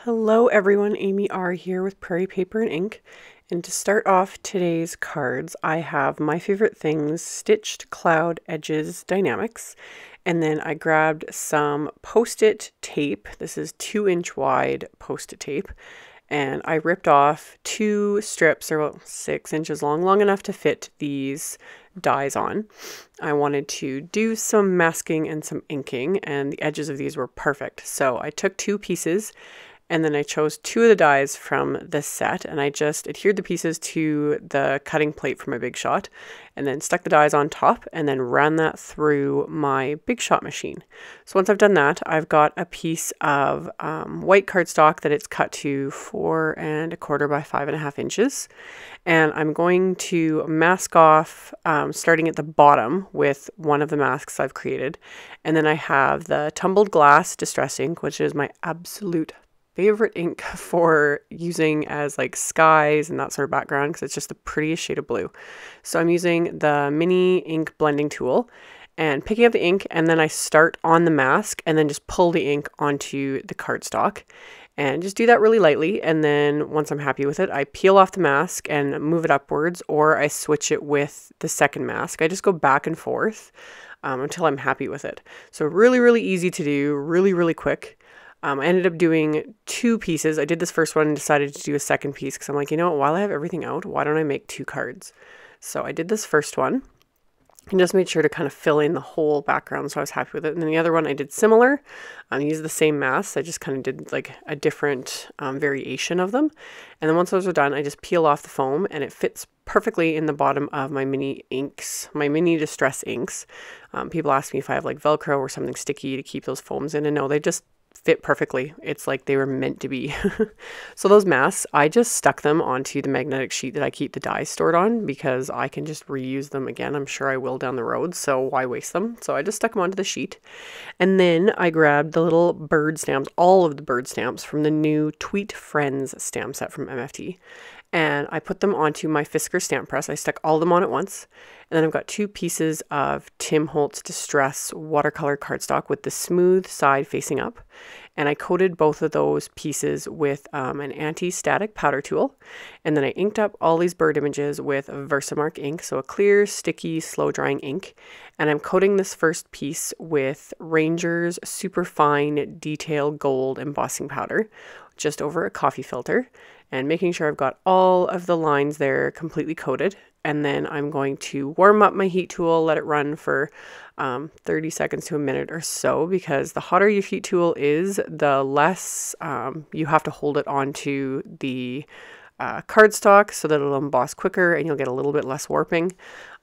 Hello everyone, AmyR here with Prairie Paper and Ink. And to start off today's cards, I have My Favorite Things Stitched Cloud Edges Dynamics. And then I grabbed some Post-it tape. This is 2-inch wide Post-it tape. And I ripped off 2 strips, they're about 6 inches long enough to fit these dies on. I wanted to do some masking and some inking, and the edges of these were perfect. So I took 2 pieces, and then I chose 2 of the dies from this set, and I just adhered the pieces to the cutting plate for my Big Shot, and then stuck the dies on top, and then ran that through my Big Shot machine. So once I've done that, I've got a piece of white cardstock that it's cut to 4 1/4 by 5 1/2 inches, and I'm going to mask off starting at the bottom with one of the masks I've created, and then I have the Tumbled Glass Distress ink, which is my absolute favorite ink for using as like skies and that sort of background because it's just the prettiest shade of blue. So I'm using the mini ink blending tool and picking up the ink, and then I start on the mask and then just pull the ink onto the cardstock and just do that really lightly. And then once I'm happy with it, I peel off the mask and move it upwards, or I switch it with the second mask. I just go back and forth until I'm happy with it. So really easy to do, really quick. I ended up doing 2 pieces. I did this first one and decided to do a second piece because I'm like, you know what, while I have everything out, why don't I make 2 cards? So I did this first one and just made sure to kind of fill in the whole background, so I was happy with it. And then the other one I did similar. I used the same masks. I just kind of did like a different variation of them. And then once those are done, I just peel off the foam, and it fits perfectly in the bottom of my mini inks, my mini distress inks. People ask me if I have like Velcro or something sticky to keep those foams in, and no, they just fit perfectly. It's like they were meant to be. So those masks, I just stuck them onto the magnetic sheet that I keep the dies stored on because I can just reuse them again. I'm sure I will down the road, so why waste them? So I just stuck them onto the sheet. And then I grabbed the little bird stamps, all of the bird stamps from the new Tweet Friends stamp set from MFT. And I put them onto my Fisker stamp press. I stuck all of them on at once. And then I've got 2 pieces of Tim Holtz Distress watercolor cardstock with the smooth side facing up. And I coated both of those pieces with an anti-static powder tool. And then I inked up all these bird images with Versamark ink, so a clear, sticky, slow-drying ink. And I'm coating this first piece with Ranger's Superfine Detail Gold embossing powder, just over a coffee filter, and making sure I've got all of the lines there completely coated. And then I'm going to warm up my heat tool, let it run for 30 seconds to a minute or so, because the hotter your heat tool is, the less you have to hold it onto the cardstock so that it'll emboss quicker and you'll get a little bit less warping.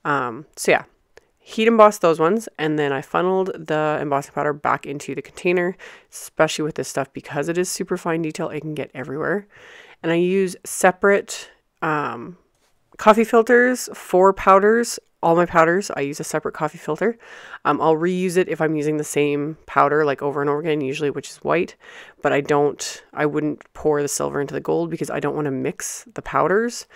So yeah, heat embossed those ones, and then I funneled the embossing powder back into the container, especially with this stuff because it is super fine detail, it can get everywhere. And I use separate coffee filters for powders. All my powders, I use a separate coffee filter. I'll reuse it if I'm using the same powder like over and over again, usually, which is white, but I wouldn't pour the silver into the gold because I don't want to mix the powders.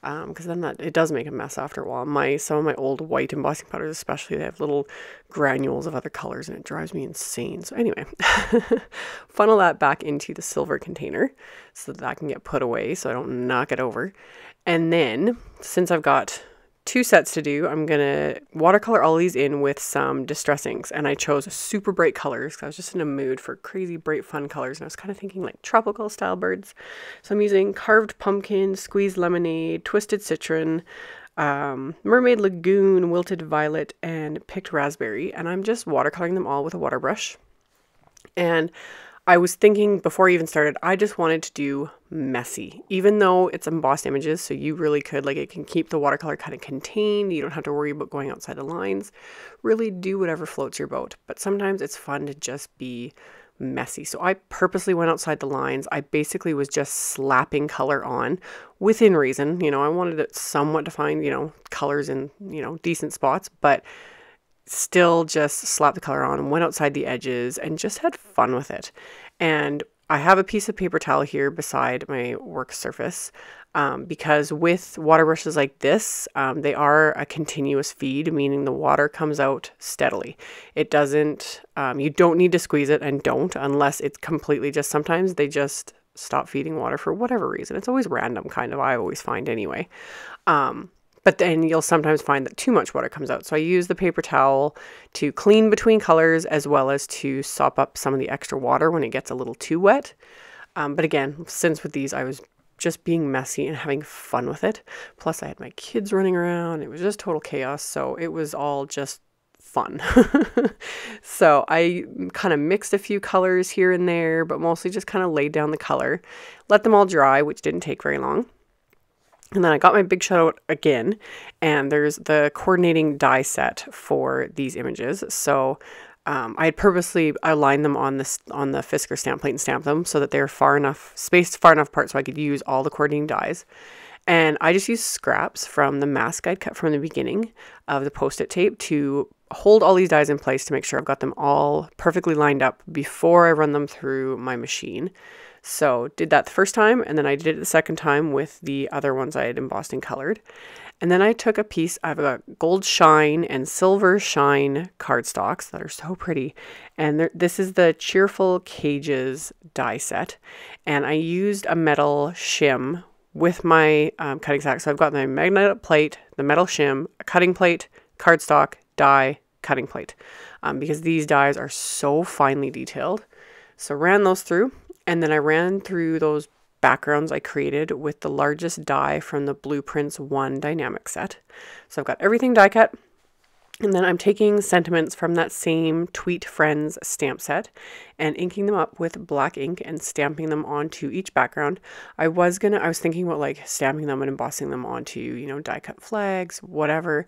Because then it does make a mess after a while. Some of my old white embossing powders especially, they have little granules of other colors and it drives me insane. So anyway, funnel that back into the silver container so that can get put away so I don't knock it over. And then, since I've got 2 sets to do, I'm going to watercolor all these in with some distress inks. And I chose super bright colors because I was just in a mood for crazy bright fun colors. And I was kind of thinking like tropical style birds. So I'm using Carved Pumpkin, Squeezed Lemonade, Twisted Citron, Mermaid Lagoon, Wilted Violet, and Picked Raspberry. And I'm just watercoloring them all with a water brush. And I was thinking before I even started, I just wanted to do messy, even though it's embossed images. So you really could, like, it can keep the watercolor kind of contained. You don't have to worry about going outside the lines. Really do whatever floats your boat. But sometimes it's fun to just be messy. So I purposely went outside the lines. I basically was just slapping color on within reason. You know, I wanted it somewhat defined, you know, colors in, you know, decent spots, but still just slapped the color on and went outside the edges and just had fun with it. And I have a piece of paper towel here beside my work surface because with water brushes like this, they are a continuous feed, meaning the water comes out steadily. It doesn't, you don't need to squeeze it, and don't, unless it's completely just, sometimes they just stop feeding water for whatever reason. It's always random, kind of, I always find anyway. But then you'll sometimes find that too much water comes out. So I use the paper towel to clean between colors, as well as to sop up some of the extra water when it gets a little too wet. But again, since with these, I was just being messy and having fun with it. Plus I had my kids running around. It was just total chaos. So it was all just fun. So I kind of mixed a few colors here and there, but mostly just kind of laid down the color, let them all dry, which didn't take very long. And then I got my big shutout again, and there's the coordinating die set for these images. So I had purposely aligned them on the Fisker stamp plate and stamped them so that they're spaced far enough apart so I could use all the coordinating dies. And I just used scraps from the mask I'd cut from the beginning of the Post-it tape to hold all these dies in place to make sure I've got them all perfectly lined up before I run them through my machine. So did that the first time, and then I did it the second time with the other ones I had embossed and colored. And then I took a piece, I've got gold shine and silver shine cardstocks that are so pretty. And this is the Cheerful Cages die set. And I used a metal shim with my cutting sack. So I've got my magnetic plate, the metal shim, a cutting plate, cardstock, die, cutting plate. Because these dies are so finely detailed. So ran those through. And then I ran through those backgrounds I created with the largest die from the Blueprints 1 dynamic set. So I've got everything die cut. And then I'm taking sentiments from that same Tweet Friends stamp set and inking them up with black ink and stamping them onto each background. I was thinking about like stamping them and embossing them onto, you know, die cut flags, whatever.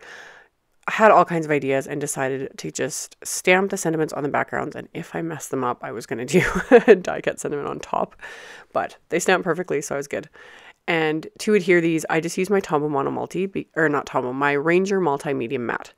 I had all kinds of ideas and decided to just stamp the sentiments on the backgrounds, and if I messed them up, I was going to do a die cut sentiment on top, but they stamped perfectly, so I was good. And to adhere these, I just used my Tombow Mono my Ranger Multi-Medium Matte,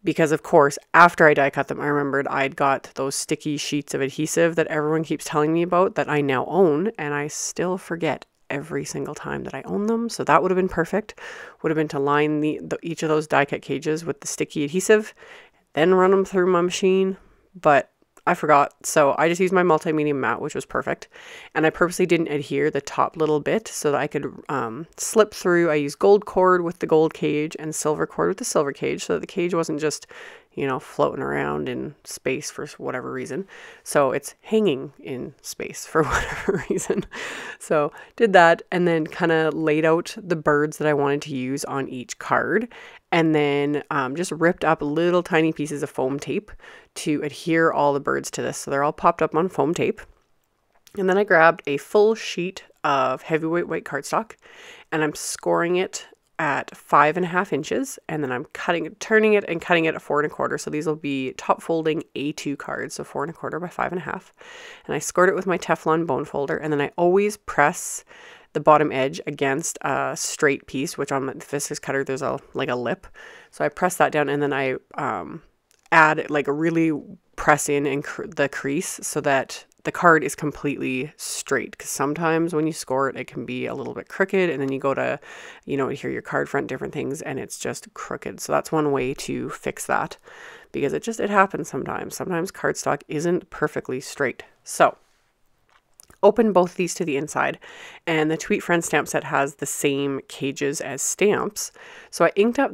because of course, after I die cut them, I remembered I'd got those sticky sheets of adhesive that everyone keeps telling me about that I now own, and I still forget every single time that I own them. So that would have been perfect. Would have been to line each of those die cut cages with the sticky adhesive, then run them through my machine. But I forgot. So I just used my multi-medium matte, which was perfect. And I purposely didn't adhere the top little bit so that I could slip through. I used gold cord with the gold cage and silver cord with the silver cage so that the cage wasn't just, you know, floating around in space for whatever reason. So it's hanging in space for whatever reason. So did that and then kind of laid out the birds that I wanted to use on each card. And then just ripped up little tiny pieces of foam tape to adhere all the birds to this. So they're all popped up on foam tape. And then I grabbed a full sheet of heavyweight white cardstock and I'm scoring it at 5.5 inches, and then I'm turning it and cutting it at 4 1/4. So these will be top folding A2 cards, so 4 1/4 by 5.5. And I scored it with my Teflon bone folder, and then I always press the bottom edge against a straight piece, which on the Fisker cutter there's a lip. So I press that down, and then I add really press in the crease so that the card is completely straight, because sometimes when you score it, it can be a little bit crooked, and then you go to, adhere your card front, different things, and it's just crooked. So that's one way to fix that, because it happens sometimes. Sometimes cardstock isn't perfectly straight. So open both these to the inside, and the Tweet Friends stamp set has the same cages as stamps. So I inked up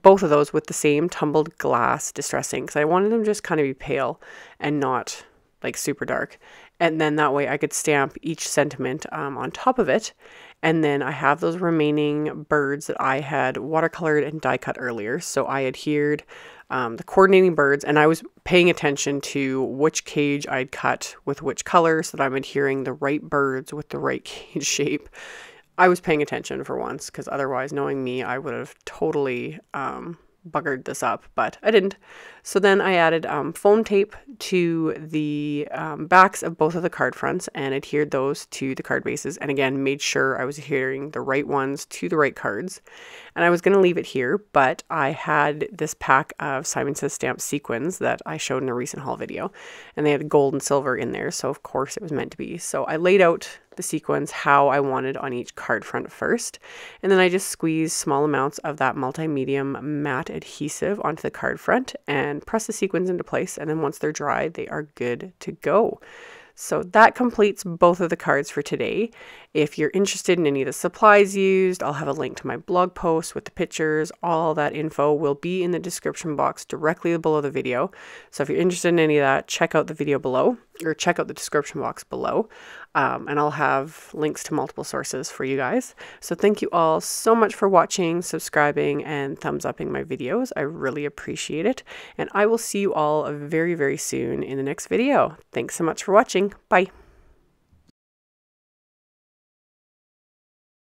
both of those with the same tumbled glass distress ink, because I wanted them just kind of be pale and not like super dark. And then that way I could stamp each sentiment on top of it. And then I have those remaining birds that I had watercolored and die cut earlier. So I adhered the coordinating birds, and I was paying attention to which cage I'd cut with which color so that I'm adhering the right birds with the right cage shape. I was paying attention for once, because otherwise, knowing me, I would have totally buggered this up, but I didn't. So then I added foam tape to the backs of both of the card fronts and adhered those to the card bases, and again made sure I was adhering the right ones to the right cards. And I was going to leave it here, but I had this pack of Simon Says Stamp sequins that I showed in a recent haul video, and they had gold and silver in there, so of course it was meant to be. So I laid out the sequins how I wanted on each card front first, and then I just squeezed small amounts of that multi-medium matte adhesive onto the card front and press the sequins into place, and then once they're dry, they are good to go. So that completes both of the cards for today. If you're interested in any of the supplies used, I'll have a link to my blog post with the pictures. All that info will be in the description box directly below the video. So if you're interested in any of that, check out the video below, or check out the description box below. And I'll have links to multiple sources for you guys. So thank you all so much for watching, subscribing, and thumbs upping my videos. I really appreciate it. And I will see you all very, very soon in the next video. Thanks so much for watching. Bye.